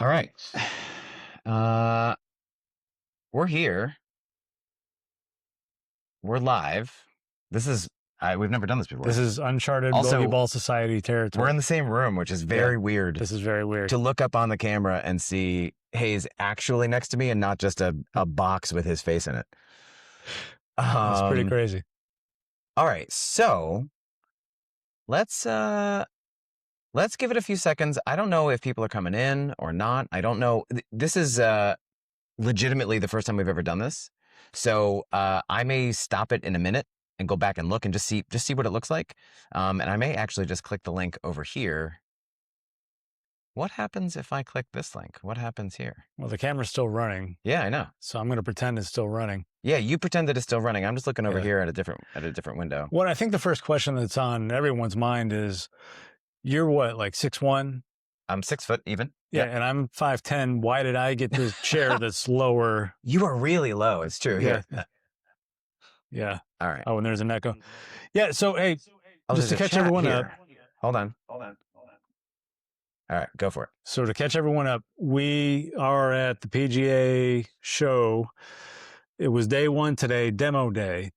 All right. We're here. We're live. This is, we've never done this before. This is uncharted Also, Bogey Ball Society territory. We're in the same room, which is very weird. This is very weird. To look up on the camera and see Hayes actually next to me and not just a box with his face in it. That's pretty crazy. All right. So let's give it a few seconds. I don't know if people are coming in or not. I don't know. This is legitimately the first time we've ever done this. So I may stop it in a minute and go back and look and just see what it looks like. And I may actually just click the link over here. What happens if I click this link? What happens here? Well, the camera's still running. Yeah, I know. So I'm going to pretend it's still running. Yeah, you pretend that it's still running. I'm just looking over here at a different window. Well, I think the first question that's on everyone's mind is, you're what, like 6'1"? I'm 6 foot even. Yeah, and I'm 5'10". Why did I get this chair that's lower? You are really low. It's true. Yeah. Here. Yeah. All right. Oh, and there's an echo. Yeah. So, hey, just to catch everyone up. Hold on. All right, go for it. So to catch everyone up, we are at the PGA Show. It was day one today, demo day,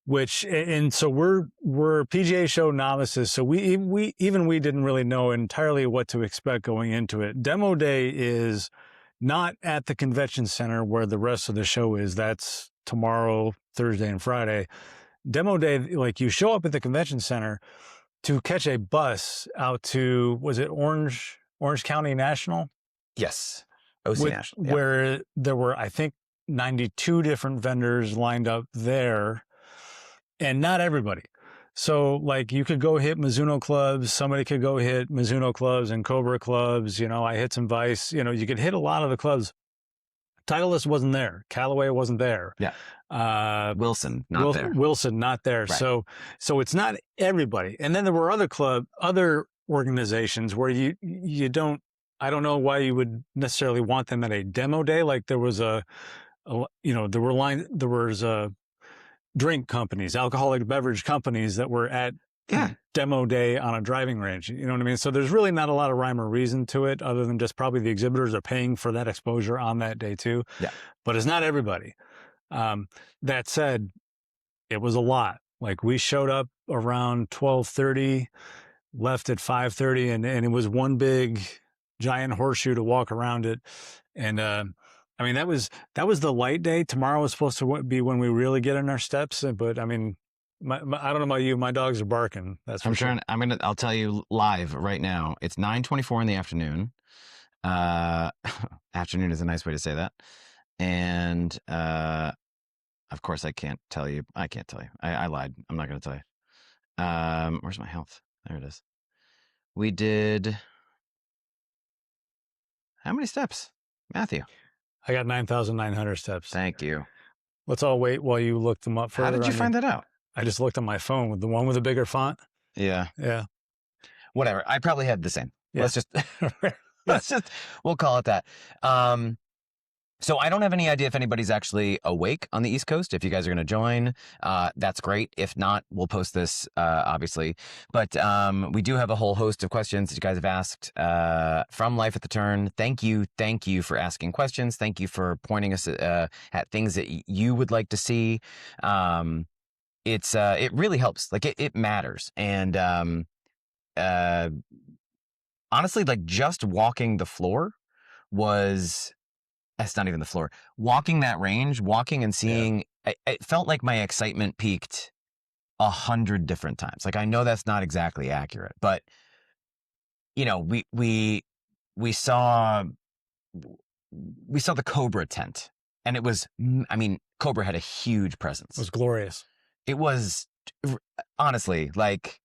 and so we're PGA Show novices. So we didn't really know entirely what to expect going into it. Demo day is not at the convention center where the rest of the show is. That's tomorrow, Thursday and Friday. Demo day, like, you show up at the convention center to catch a bus out to, was it Orange County National? Yes. OC National. Yeah. Where there were, I think, 92 different vendors lined up there, and not everybody. So, like, you could go hit Mizuno clubs. Somebody could go hit Mizuno clubs and Cobra clubs. I hit some Vice. You could hit a lot of the clubs. Titleist wasn't there. Callaway wasn't there. Yeah. Wilson, not there. Wilson, not there. Right. So it's not everybody. And then there were other organizations where you don't, I don't know why you would necessarily want them at a demo day. Like, there was drink companies, alcoholic beverage companies that were at demo day on a driving range. You know what I mean? So there's really not a lot of rhyme or reason to it, other than just probably the exhibitors are paying for that exposure on that day too. Yeah. But it's not everybody. That said, it was a lot. Like, we showed up around 12:30, left at 5:30, and it was one big giant horseshoe to walk around it. And, I mean, that was the light day. Tomorrow was supposed to be when we really get in our steps. But I mean, I don't know about you. My dogs are barking. That's for sure. I'll tell you live right now. It's 9:24 in the afternoon. Afternoon is a nice way to say that. And, of course I can't tell you. I can't tell you. I lied. I'm not going to tell you. Where's my health? There it is. We did, how many steps, Matthew? I got 9,900 steps. Thank you. Let's all wait while you look them up further. How did you find that out? I just looked on my phone with the one with the bigger font. Yeah. Yeah. Whatever. I probably had the same. Yeah. Let's just, we'll call it that. So I don't have any idea if anybody's actually awake on the East Coast. If you guys are going to join, that's great. If not, we'll post this, obviously. But we do have a whole host of questions that you guys have asked from Life at the Turn. Thank you for asking questions. Thank you for pointing us at things that you would like to see. It really helps. Like, it matters. And honestly, like, just walking the floor was... That's not even the floor. Walking that range, walking and seeing, it felt like my excitement peaked 100 different times. Like, I know that's not exactly accurate, but we saw the Cobra tent, and it was, I mean, Cobra had a huge presence. It was glorious. It was, honestly, like,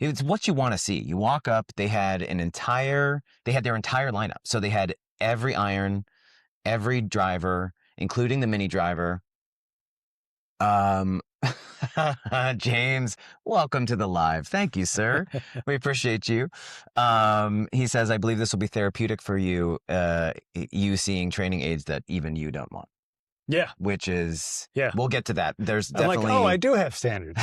it's what you want to see. You walk up, they had their entire lineup. So they had every iron, every driver, including the mini driver. James, welcome to the live. Thank you, sir. We appreciate you. He says, I believe this will be therapeutic for you, you seeing training aids that even you don't want. Yeah. Which is, we'll get to that. There's I'm definitely... like, I do have standards.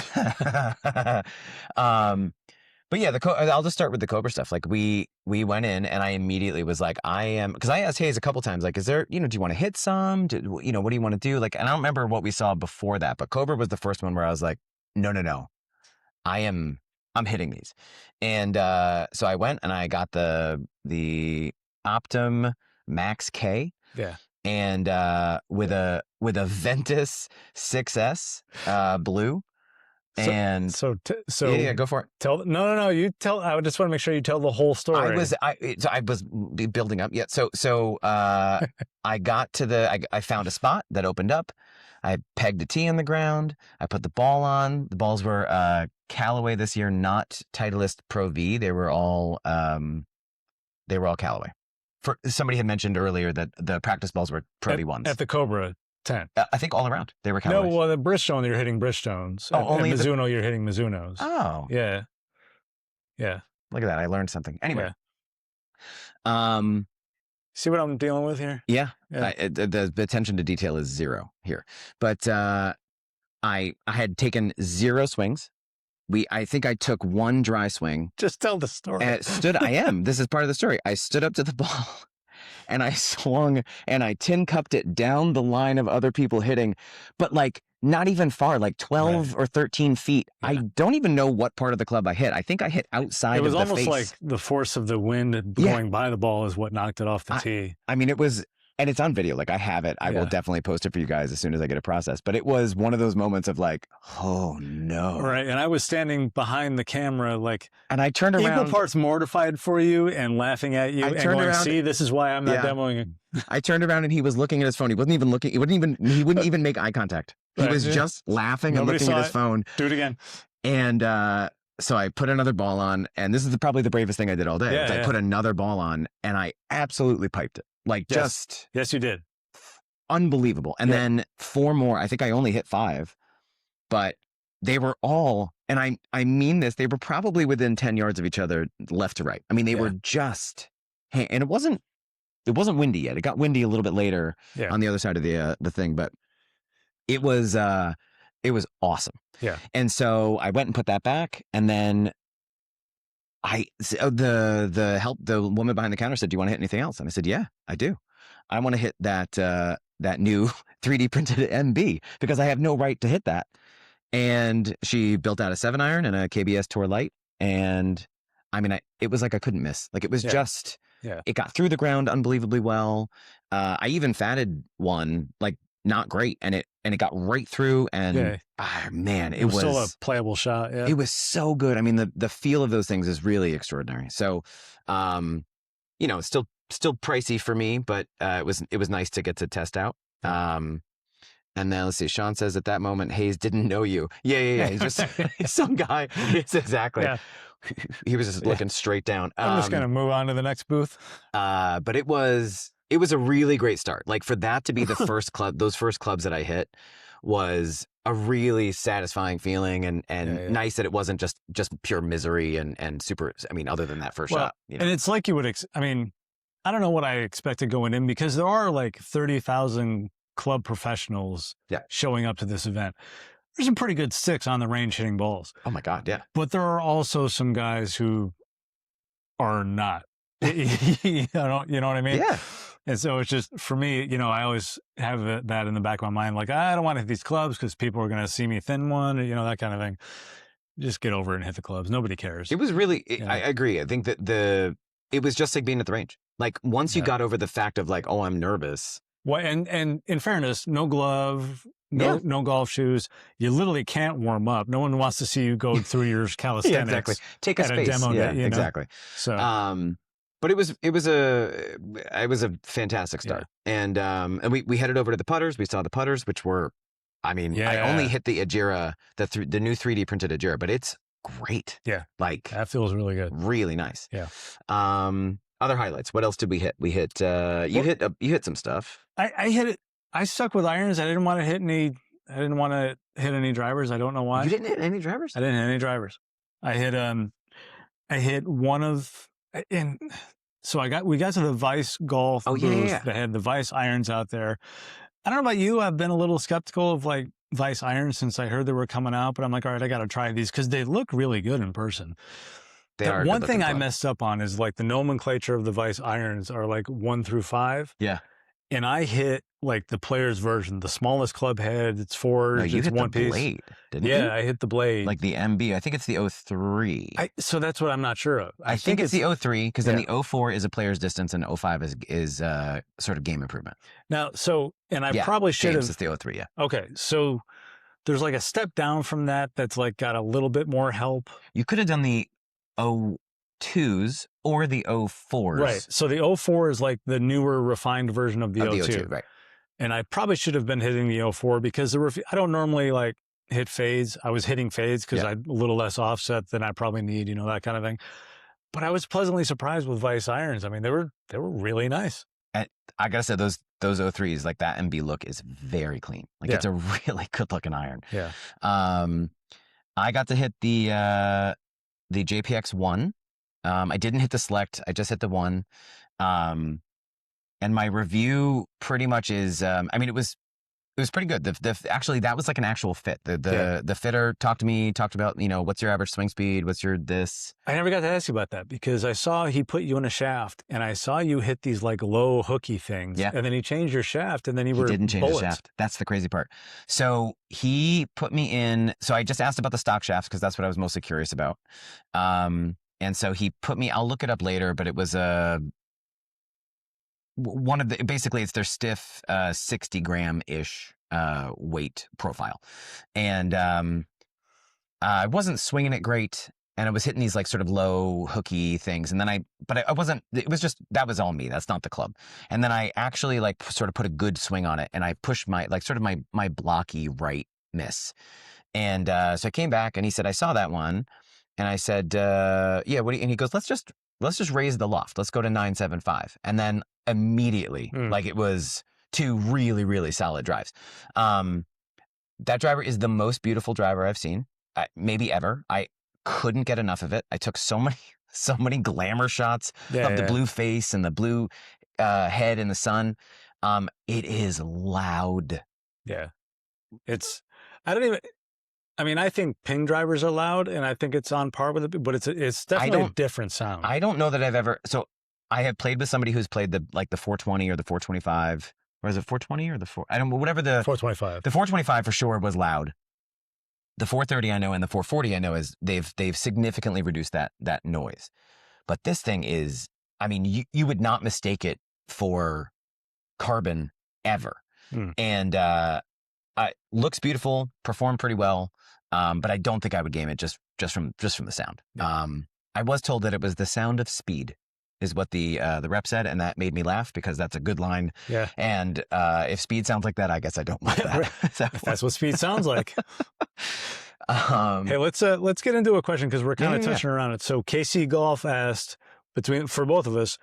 But yeah, I'll just start with the Cobra stuff. Like we went in and I immediately was like, because I asked Hayes a couple times, like, is there, do you want to hit some? What do you want to do? Like, and I don't remember what we saw before that, but Cobra was the first one where I was like, no, I'm hitting these. And so I went and I got the Optum Max K. Yeah. And with a Ventus 6S blue. So yeah, go for it. No, you tell. I just want to make sure you tell the whole story. I was building up. Yeah. So I got to I found a spot that opened up. I pegged a tee on the ground. I put the ball on. The balls were Callaway this year, not Titleist Pro V. They were all Callaway. Somebody had mentioned earlier that the practice balls were Pro V1s at the Cobra 10. I think all around they were Callaways. No, well, the Bridgestone you're hitting Bridgestones. Only Mizuno you're hitting Mizunos. Oh, yeah. Look at that! I learned something. Anyway, see what I'm dealing with here? Yeah. The attention to detail is zero here, but I had taken 0 swings. I think I took 1 dry swing. Just tell the story. And this is part of the story. I stood up to the ball and I swung and I tin cupped it down the line of other people hitting, but like not even far, like 12 or 13 feet. Yeah. I don't even know what part of the club I hit. I think I hit outside of the face. It was almost like the force of the wind going by the ball is what knocked it off the tee. I mean, it was... And it's on video. Like I have it. I will definitely post it for you guys as soon as I get a process. But it was one of those moments of like, oh no. Right. And I was standing behind the camera, like, and I turned around, equal parts mortified for you and laughing at you. And going, see, this is why I'm not demoing it. I turned around and he was looking at his phone. He wasn't even looking. He wouldn't even make eye contact. He was just laughing and looking at his phone. Do it again. And so I put another ball on, and this is probably the bravest thing I did all day. I put another ball on, and I absolutely piped it. Like yes, you did. Unbelievable. And then 4 more. I think I only hit 5, but they were all, and I mean this, they were probably within 10 yards of each other, left to right. I mean, they were just, and it wasn't windy yet. It got windy a little bit later on the other side of the thing, but it was awesome. Yeah. And so I went and put that back, and then the woman behind the counter said, do you want to hit anything else? And I said, yeah, I do. I want to hit that new 3D printed MB because I have no right to hit that. And she built out a 7-iron and a KBS Tour Light. And I mean, it was like I couldn't miss. Like it was just, it got through the ground unbelievably well. I even fatted one, like not great. And it got right through, and man, it was still a playable shot. Yeah. It was so good. I mean, the feel of those things is really extraordinary. So, it's still pricey for me, but it was nice to get to test out. And then let's see. Sean says at that moment, Hayes didn't know you. Yeah. He's just some guy. It's exactly. Yeah. He was just looking straight down. I'm just gonna move on to the next booth. But it was a really great start. Like for that to be the first club, those first clubs that I hit was a really satisfying feeling, and nice that it wasn't just pure misery and super. I mean, other than that first shot, And it's like you would. I mean, I don't know what I expected going in because there are like 30,000 club professionals showing up to this event. There's some pretty good sticks on the range hitting balls. Oh my God, yeah. But there are also some guys who are not. you know what I mean? Yeah. And so it's just, for me, I always have that in the back of my mind. Like, I don't want to hit these clubs because people are going to see me thin one, that kind of thing. Just get over it and hit the clubs. Nobody cares. It was really, I agree. I think that it was just like being at the range. Like once you got over the fact of like, oh, I'm nervous. Well, and in fairness, no glove, no golf shoes. You literally can't warm up. No one wants to see you go through your calisthenics. Exactly. Take a space. A demo day, exactly. So, but it was a fantastic start. And we headed over to the putters. We saw the putters, which were, I mean, I only hit the Ajira, the new 3D printed Ajira, but it's great. Yeah. Like that feels really good. Really nice. Yeah. Other highlights. What else did we hit? We hit, you hit some stuff. I hit it. I stuck with irons. I didn't want to hit any drivers. I don't know why. You didn't hit any drivers? I didn't hit any drivers. I hit one of, and so we got to the Vice golf booth that had the Vice irons out there. I don't know about you. I've been a little skeptical of like Vice irons since I heard they were coming out, but I'm like, all right, I got to try these because they look really good in person. They The are one thing I club. messed up on is like the nomenclature of the Vice irons are like 1 through 5. Yeah. And I hit like the player's version, the smallest club head. It's forged. No, you it's hit one the piece. blade, didn't you? Yeah, I hit the blade. Like the MB. I think it's the 03. So that's what I'm not sure of. I think it's the 03 because then yeah. the 04 is a player's distance and 05 is sort of game improvement. Now, and I Yeah, probably should James have. is the 03, yeah. Okay, so there's like a step down from that that's like got a little bit more help. You could have done the 02s or the 04s. Right. So the 04 is like the newer, refined version of the 02. Right. And I probably should have been hitting the 04 because I don't normally like hit fades. I was hitting fades because I had a little less offset than I probably need, that kind of thing. But I was pleasantly surprised with Vice irons. I mean, they were really nice. And I gotta say, those 03s, like that MB look is very clean. Like it's a really good looking iron. Yeah. I got to hit the JPX 1. I didn't hit the select. I just hit the 1. And my review pretty much is, it was pretty good. Actually, that was like an actual fit. The fitter talked about, what's your average swing speed? What's your this? I never got to ask you about that because I saw he put you in a shaft and I saw you hit these like low hooky things. Yeah. And then he changed your shaft and then he didn't change bullets. the shaft. That's the crazy part. So he put me in. So I just asked about the stock shafts because that's what I was mostly curious about. And so he put me, I'll look it up later, but it was basically it's their stiff 60 gram-ish weight profile. And I wasn't swinging it great and I was hitting these like sort of low hooky things. And then I wasn't, it was just, that was all me. That's not the club. And then I actually like sort of put a good swing on it and I pushed my blocky right miss. And so I came back and he said, I saw that one. And I said, yeah, what do you, and he goes, let's just raise the loft. Let's go to 975. And then immediately, like it was 2 really, really solid drives. That driver is the most beautiful driver I've seen, maybe ever. I couldn't get enough of it. I took so many glamour shots of the blue face and the blue head in the sun. It is loud. Yeah. I think ping drivers are loud, and I think it's on par with it, but it's definitely a different sound. I don't know that I've ever. So I have played with somebody who's played the 420 or the 425, or is it 420 or the 4? I don't know. Whatever the 425. The 425 for sure was loud. The 430 I know, and the 440 I know is they've significantly reduced that noise. But this thing is, you would not mistake it for carbon ever, and it looks beautiful, performed pretty well. But I don't think I would game it just from the sound. Yeah. I was told that it was the sound of speed is what the rep said, and that made me laugh because that's a good line. Yeah. And if speed sounds like that, I guess I don't want that. That's what speed sounds like. Hey, let's get into a question because we're kind of touching around it. So KC Golf asked for both of us,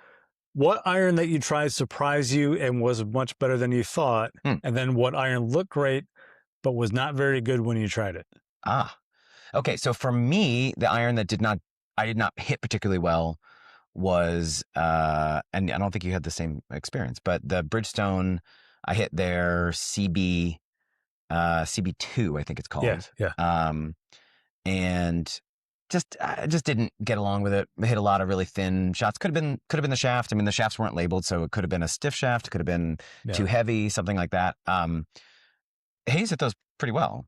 what iron that you tried surprised you and was much better than you thought, and then what iron looked great but was not very good when you tried it? Okay. So for me, the iron that I did not hit particularly well was, and I don't think you had the same experience, but the Bridgestone, I hit their CB2, I think it's called. Yeah. And I just didn't get along with it. I hit a lot of really thin shots. Could have been the shaft. The shafts weren't labeled, so it could have been a stiff shaft. It could have been too heavy, something like that. Hayes hit those pretty well.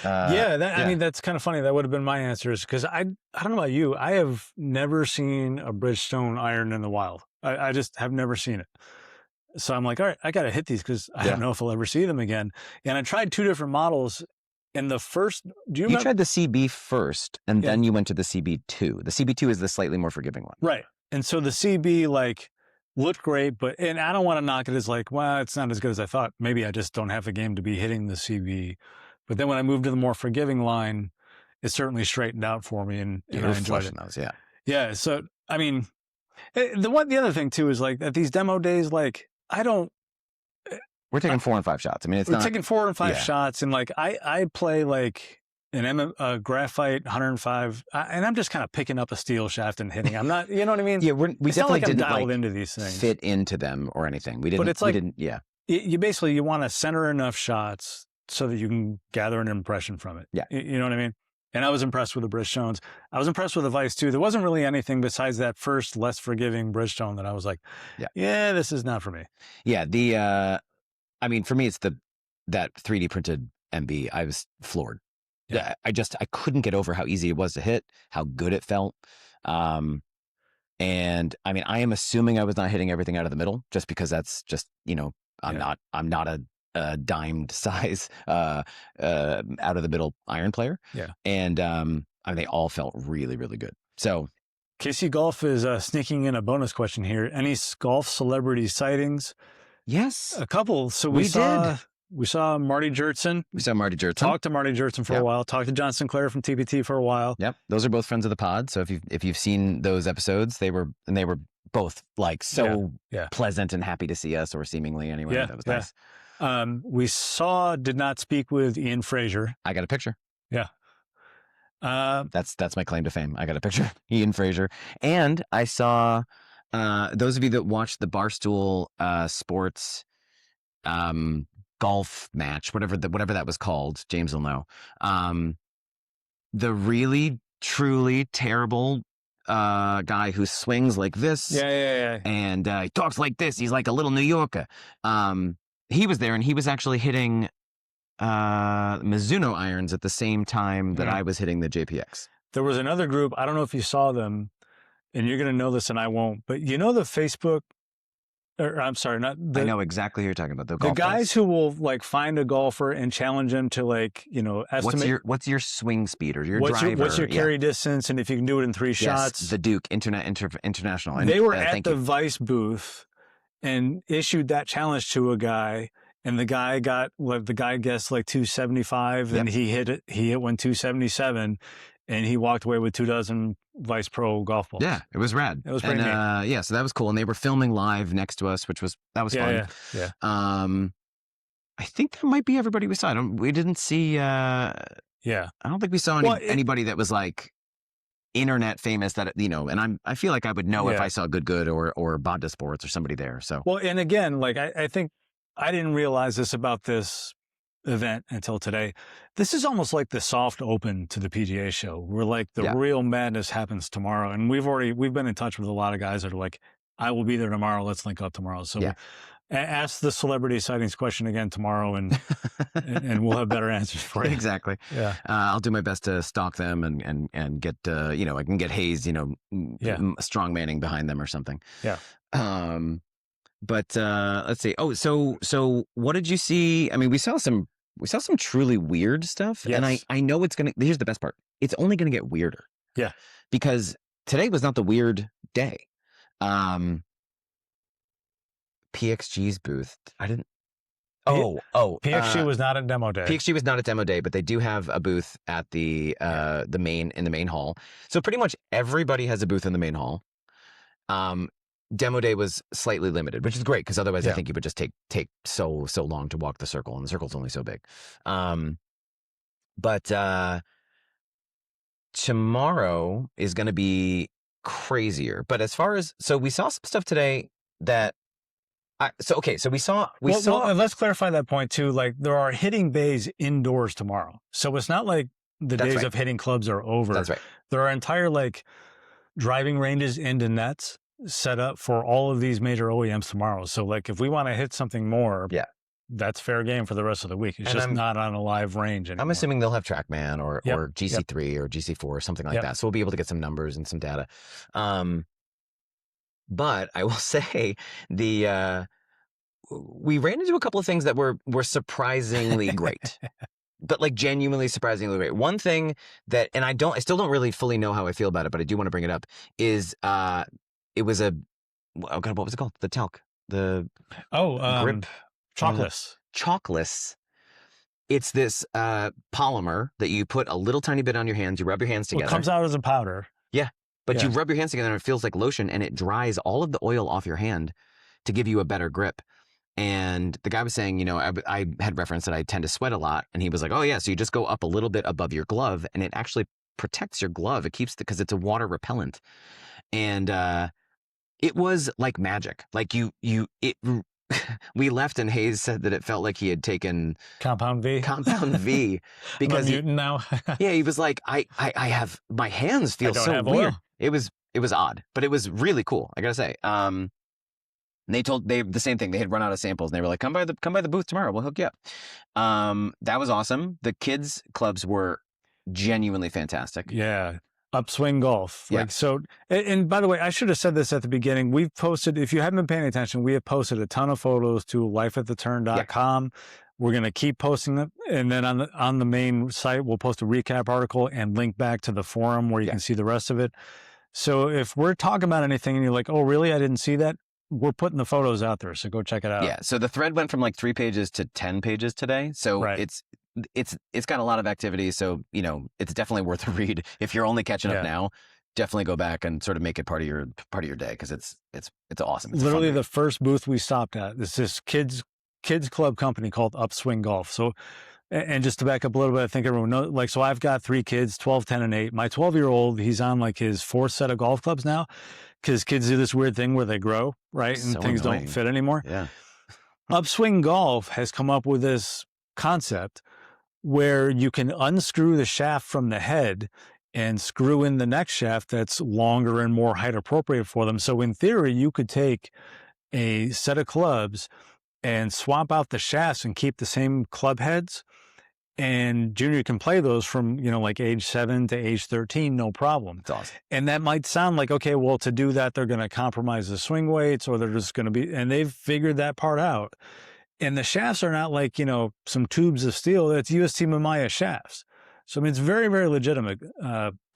That's kind of funny. That would have been my answers because I don't know about you. I have never seen a Bridgestone iron in the wild. I just have never seen it. So I'm like, all right, I got to hit these because I don't know if I'll ever see them again. And I tried 2 different models. And the first, you tried the CB first, and then you went to the CB2. The CB2 is the slightly more forgiving one. Right. And so the CB looked great, and I don't want to knock it as it's not as good as I thought. Maybe I just don't have a game to be hitting the CB. But then when I moved to the more forgiving line, it certainly straightened out for me, and I enjoyed it. Those, yeah. So the other thing too is at these demo days, I don't. We're taking 4 and 5 shots. We're taking 4 and 5 shots, and I play an graphite 105, and I'm just kind of picking up a steel shaft and hitting. I'm not, you know what I mean? Yeah, we definitely didn't dialed into these things, fit into them or anything. We didn't. But it's we didn't. Yeah. You want to center enough shots so that you can gather an impression from it. Yeah. You know what I mean? And I was impressed with the Bridgestones. I was impressed with the Vice too. There wasn't really anything besides that first less forgiving Bridgestone that I was like, yeah, this is not for me. Yeah. I mean, for me, it's that 3D printed MB. I was floored. Yeah. I couldn't get over how easy it was to hit, how good it felt. And I mean, I am assuming I was not hitting everything out of the middle just because that's just, I'm not a dimed size, out of the middle iron player. Yeah. And, I mean, they all felt really, really good. So KC Golf is sneaking in a bonus question here. Any golf celebrity sightings? Yes. A couple. So we saw Marty Jertson. We saw Marty Jertson. Talked to Marty Jertson for a while. Talked to John Sinclair from TBT for a while. Yep. Those are both friends of the pod. So if you've seen those episodes, they were both like so pleasant and happy to see us, or seemingly anyway. Yeah. That was nice. Did not speak with Ian Fraser. I got a picture. Yeah. That's my claim to fame. I got a picture. Ian Fraser. And I saw, those of you that watched the Barstool Sports golf match, whatever that was called, James will know. The really, truly terrible guy who swings like this. Yeah. And he talks like this. He's like a little New Yorker. He was there, and he was actually hitting Mizuno irons at the same time that I was hitting the JPX. There was another group. I don't know if you saw them, and you're going to know this and I won't, but the Facebook, or I'm sorry, not the, I know exactly who you're talking about. The guys who will like find a golfer and challenge him to estimate. What's your swing speed or your driver? What's your carry distance, and if you can do it in 3 shots. The Duke International. And they were at the Vice booth and issued that challenge to a guy. And the guy guessed like 275, and he hit 277, and he walked away with 24 Vice Pro golf balls. Yeah, it was rad. It was pretty neat. So that was cool. And they were filming live next to us, that was fun. Yeah. I think that might be everybody we saw. We didn't see. I don't think we saw anybody that was like internet famous and I feel like I would know if I saw Good or Bob Sports or somebody there. So and again, like I think. I didn't realize this about this event until today. This is almost like the soft open to the PGA show, where like the real madness happens tomorrow. And we've been in touch with a lot of guys that are like, I will be there tomorrow. Let's link up tomorrow. So ask the celebrity sightings question again tomorrow, and we'll have better answers for you. Exactly. Yeah. I'll do my best to stalk them and get, I can get Hayes, strong manning behind them or something. Yeah. But let's see. Oh, so what did you see? I mean, we saw some truly weird stuff, and I know it's gonna. Here's the best part: it's only gonna get weirder. Yeah, because today was not the weird day. PXG's booth. I didn't. PXG was not at demo day. PXG was not at demo day, but they do have a booth at the main hall. So pretty much everybody has a booth in the main hall. Demo day was slightly limited, which is great because otherwise I think you would just take so long to walk the circle, and the circle's only so big. But tomorrow is going to be crazier. But as far as we saw some stuff today that. So we saw. And let's clarify that point too. Like there are hitting bays indoors tomorrow, so it's not like the days of hitting clubs are over. That's right. There are entire like driving ranges into nets set up for all of these major OEMs tomorrow. So like if we want to hit something more, that's fair game for the rest of the week. It's not on a live range anymore. I'm assuming they'll have TrackMan or GC3 or GC4 or something like that. So we'll be able to get some numbers and some data. But I will say we ran into a couple of things that were surprisingly great. But like genuinely surprisingly great. One thing that, and I still don't really fully know how I feel about it, but I do want to bring it up, is it was what was it called? The talc. The grip. Chalkless. Chalkless. It's this polymer that you put a little tiny bit on your hands. You rub your hands together. It comes out as a powder. Yeah. But you rub your hands together and it feels like lotion, and it dries all of the oil off your hand to give you a better grip. And the guy was saying, I had referenced that I tend to sweat a lot. And he was like, oh yeah, so you just go up a little bit above your glove and it actually protects your glove. It keeps because it's a water repellent. And it was like magic. Like it we left and Hayes said that it felt like he had taken Compound V. Compound V because I'm a mutant now. he was like, I have, my hands feel don't so have weird. oil. It was odd, but it was really cool. I gotta say. They the same thing. They had run out of samples and they were like, come by the booth tomorrow. We'll hook you up. That was awesome. The kids clubs were genuinely fantastic. Yeah. Upswing Golf. Yeah. Like, so, and by the way, I should have said this at the beginning. We've posted, if you haven't been paying attention, we have posted a ton of photos to lifeattheturn.com. Yeah. We're going to keep posting them. And then on the main site, we'll post a recap article and link back to the forum where you can see the rest of it. So if we're talking about anything and you're like, oh, really? I didn't see that. We're putting the photos out there. So go check it out. Yeah. So the thread went from like 3 pages to 10 pages today. So it's got a lot of activity. So, it's definitely worth a read. If you're only catching up now, definitely go back and sort of make it part of your day. Cause it's awesome. It's literally the first booth we stopped at is this kids club company called Upswing Golf. So, and just to back up a little bit, I think everyone knows, like, so I've got 3 kids, 12, 10, and 8. My 12-year-old, he's on like his 4th set of golf clubs now because kids do this weird thing where they grow, right? And things don't fit anymore. Yeah. Upswing Golf has come up with this concept where you can unscrew the shaft from the head and screw in the next shaft that's longer and more height appropriate for them. So in theory, you could take a set of clubs and swap out the shafts and keep the same club heads. And Junior can play those from, like age 7 to age 13, no problem. That's awesome. And that might sound like, okay, well, to do that, they're going to compromise the swing weights or they're just going to be, and they've figured that part out. And the shafts are not like, some tubes of steel. It's UST Mamiya shafts. So, I mean, it's very, very legitimate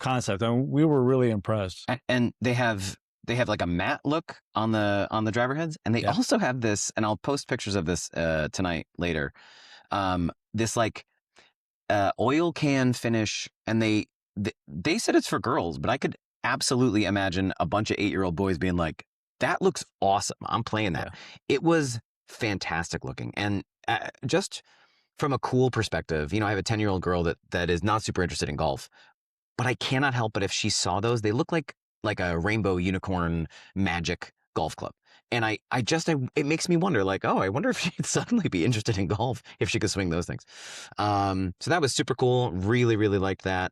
concept. And we were really impressed. And they have like a matte look on the driver heads. And they also have this, and I'll post pictures of this tonight later. This like oil can finish. And they said it's for girls, but I could absolutely imagine a bunch of 8-year-old boys being like, that looks awesome. I'm playing that. Yeah. It was fantastic looking. And just from a cool perspective, I have a 10-year-old girl that is not super interested in golf, but I cannot help but if she saw those, they look like a rainbow unicorn magic golf club. And it makes me wonder, like, oh, I wonder if she'd suddenly be interested in golf if she could swing those things. So that was super cool. Really, really liked that.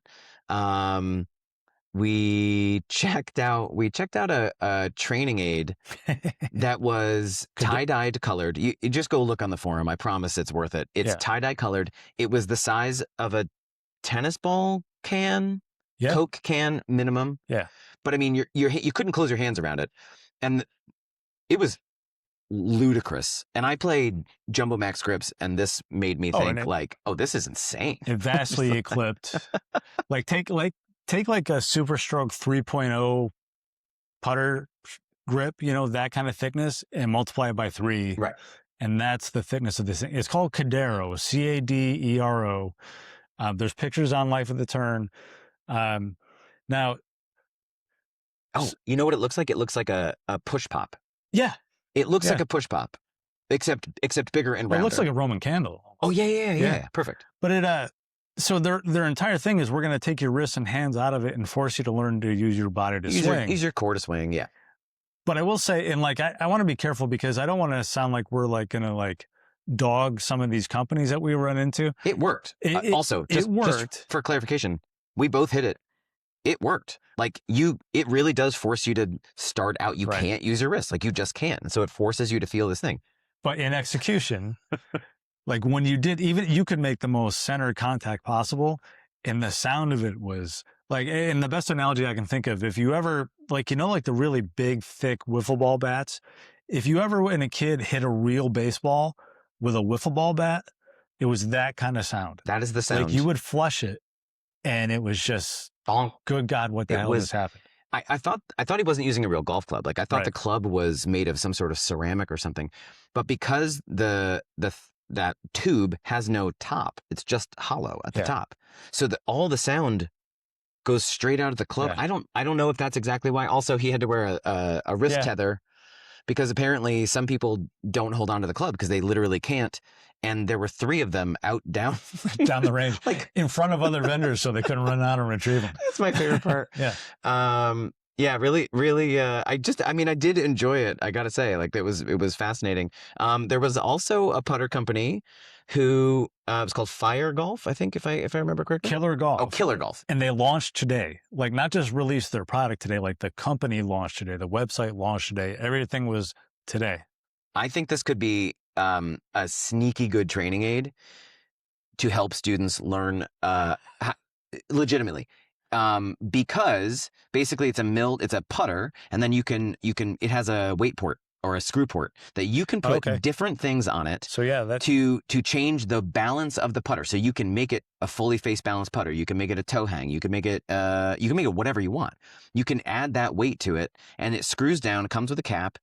We checked out a training aid that was tie-dyed colored. You just go look on the forum. I promise it's worth it. It's tie-dye colored. It was the size of a tennis ball can, Coke can minimum. Yeah. But I mean, you couldn't close your hands around it. And it was ludicrous. And I played Jumbo Max grips and this made me think this is insane. It vastly eclipsed. Take like a Super Stroke 3.0 putter grip, that kind of thickness, and multiply it by 3. Right. And that's the thickness of this thing. It's called Cadero, Cadero. There's pictures on Life of the Turn. Now. Oh, you know what it looks like? It looks like a push pop. Yeah. It looks like a push pop, except bigger and rounder. It looks like a Roman candle. Oh, yeah. Perfect. But so their entire thing is we're going to take your wrists and hands out of it and force you to learn to use your body to swing. Use your core to swing, yeah. But I will say, and like, I want to be careful because I don't want to sound like we're like going to like dog some of these companies that we run into. It worked. It worked. Just for clarification, we both hit it. It worked. Like it really does force you to start out. You can't use your wrists. Like you just can't. So it forces you to feel this thing. But in execution, like when you did, even you could make the most centered contact possible. And the sound of it was like, and the best analogy I can think of, if you ever like the really big, thick wiffle ball bats, if you ever when a kid hit a real baseball with a wiffle ball bat, it was that kind of sound. That is the sound. Like you would flush it and it was just, good God, what the hell just happened? I thought he wasn't using a real golf club. Like I thought the club was made of some sort of ceramic or something, but because that tube has no top, it's just hollow at the top. So that all the sound goes straight out of the club. Yeah. I don't know if that's exactly why. Also, he had to wear a wrist tether because apparently some people don't hold on to the club because they literally can't. And there were 3 of them down the range, like in front of other vendors, so they couldn't run out and retrieve them. That's my favorite part. Yeah. Yeah, really, really. I mean, I did enjoy it. I gotta say, like, it was fascinating. There was also a putter company who it was called Fire Golf, I think, if I remember correctly. Killer Oh, Golf. Killer Golf. And they launched today. Like, not just released their product today, like the company launched today, the website launched today. Everything was today. I think this could be a sneaky good training aid to help students learn legitimately. Because basically it's a putter, and then it has a weight port or a screw port that you can put different things on it. So yeah, to change the balance of the putter. So you can make it a fully face balanced putter. You can make it a toe hang. You can make it whatever you want. You can add that weight to it, and it screws down. It comes with a cap.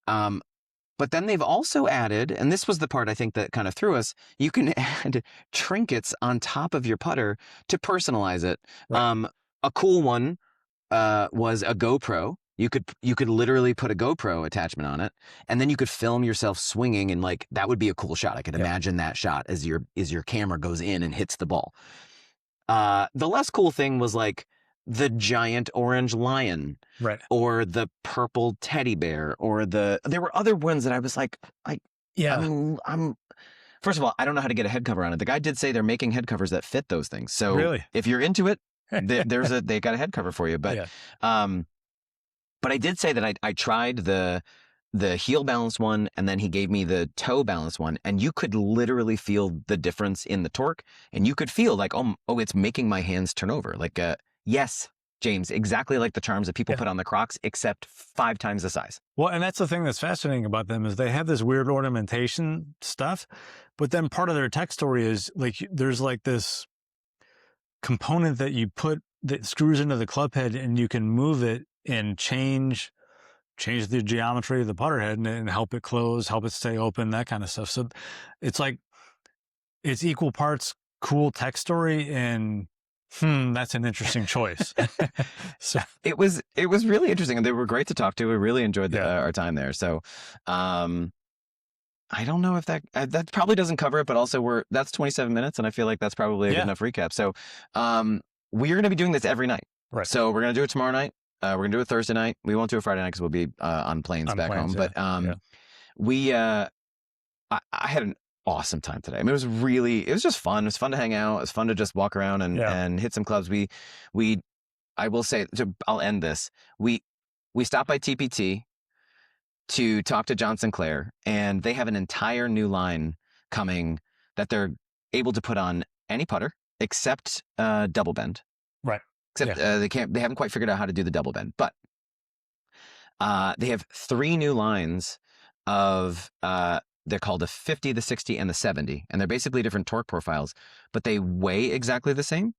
But then they've also added, and this was the part I think that kind of threw us, you can add trinkets on top of your putter to personalize it. Right. A cool one was a GoPro. You could literally put a GoPro attachment on it, and then you could film yourself swinging, and like that would be a cool shot. I could imagine that shot as your camera goes in and hits the ball. The less cool thing was like the giant orange lion, right, or the purple teddy bear, or there were other ones that I was like, I'm first of all, I don't know how to get a head cover on it. The guy did say they're making head covers that fit those things. So really, if you're into it, they got a head cover for you. But but I did say that I tried the heel balance one, and then he gave me the toe balance one, and you could literally feel the difference in the torque, and you could feel like, oh, it's making my hands turn over. Like, yes, James, exactly like the charms that people put on the Crocs, except 5 times the size. Well, and that's the thing that's fascinating about them is they have this weird ornamentation stuff, but then part of their tech story is like there's like this component that you put that screws into the club head, and you can move it and change the geometry of the putter head and help it close, help it stay open, that kind of stuff. So it's like it's equal parts cool tech story and that's an interesting choice. So it was really interesting, and they were great to talk to. We really enjoyed our time there. So I don't know if that probably doesn't cover it, but also that's 27 minutes, and I feel like that's probably a good enough recap. So we're going to be doing this every night. Right. So we're going to do it tomorrow night. We're going to do it Thursday night. We won't do it Friday night because we'll be on planes back home. But I had an awesome time today. I mean, it was just fun. It was fun to hang out. It was fun to just walk around and hit some clubs. I will say, so I'll end this. We stopped by TPT to talk to John Sinclair, and they have an entire new line coming that they're able to put on any putter except double bend. Right. Except they haven't quite figured out how to do the double bend, but they have 3 new lines of they're called the 50, the 60, and the 70, and they're basically different torque profiles, but they weigh exactly the same.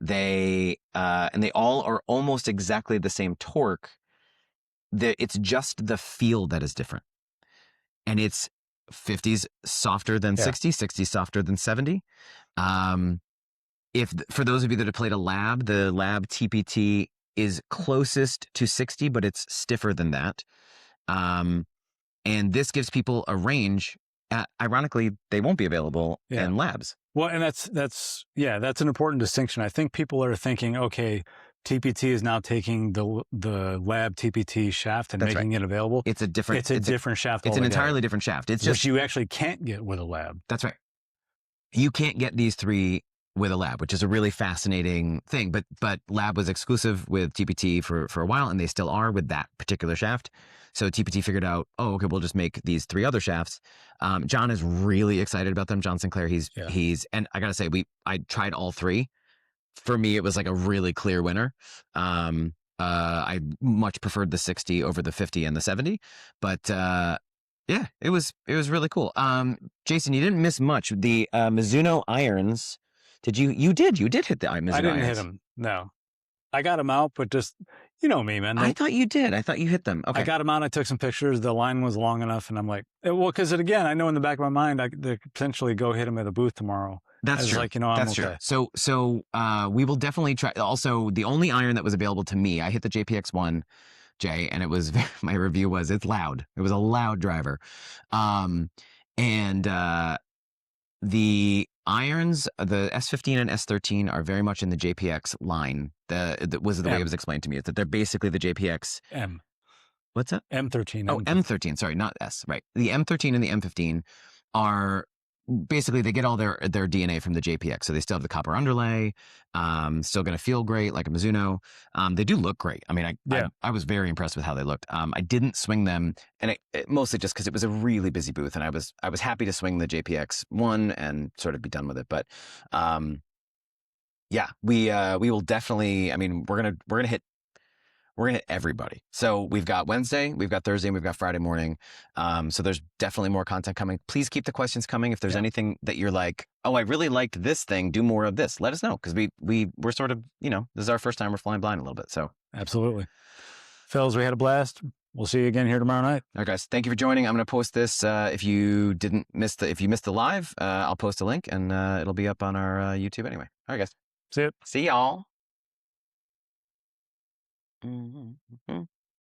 They and they all are almost exactly the same torque. It's just the feel that is different, and it's 50s softer than 60, 60 softer than 70. For those of you that have played a lab, the lab TPT is closest to 60, but it's stiffer than that. And this gives people a range. Ironically, they won't be available in labs. Well, and that's an important distinction. I think people are thinking, okay, TPT is now taking the lab TPT shaft and making it available. It's a different shaft. It's an entirely different shaft. It's just which you actually can't get with a lab. That's right. You can't get these 3 with a lab, which is a really fascinating thing. But lab was exclusive with TPT for a while, and they still are with that particular shaft. So TPT figured out, okay, we'll just make these 3 other shafts. John is really excited about them. John Sinclair, he's and I gotta say, I tried all 3. For me, it was like a really clear winner. I much preferred the 60 over the 50 and the 70, but it was really cool. Jason, you didn't miss much. The Mizuno irons. Did you? You did hit the Mizuno irons. I didn't hit them. No, I got them out, but just me, man. I thought you did. I thought you hit them. Okay, I got them out. I took some pictures. The line was long enough, and I'm like, well, because again, I know in the back of my mind, I could potentially go hit them at a booth tomorrow. That's true. Like, I'm That's okay. True. So we will definitely try. Also, the only iron that was available to me, I hit the JPX1, Jay, and it was my review was it's loud. It was a loud driver, and the irons, the S15 and S13 are very much in the JPX line. The was the way it was explained to me. Is that they're basically the JPX M. What's that? M13. Oh, M13. Sorry, not S. Right. The M13 and the M15 are basically, they get all their DNA from the JPX. So they still have the copper underlay, still going to feel great like a Mizuno. They do look great. I mean, I was very impressed with how they looked. I didn't swing them, and it mostly just because it was a really busy booth, and I was happy to swing the JPX one and sort of be done with it. But yeah, we will definitely. I mean, we're gonna hit everybody. So we've got Wednesday, we've got Thursday, and we've got Friday morning. So there's definitely more content coming. Please keep the questions coming. If there's anything that you're like, oh, I really liked this thing, do more of this, let us know. Because we're sort of, this is our first time we're flying blind a little bit. So absolutely. Phils, we had a blast. We'll see you again here tomorrow night. All right, guys. Thank you for joining. I'm going to post this. If you missed the live, I'll post a link and it'll be up on our YouTube anyway. All right, guys. See you. See y'all. Mm-hmm.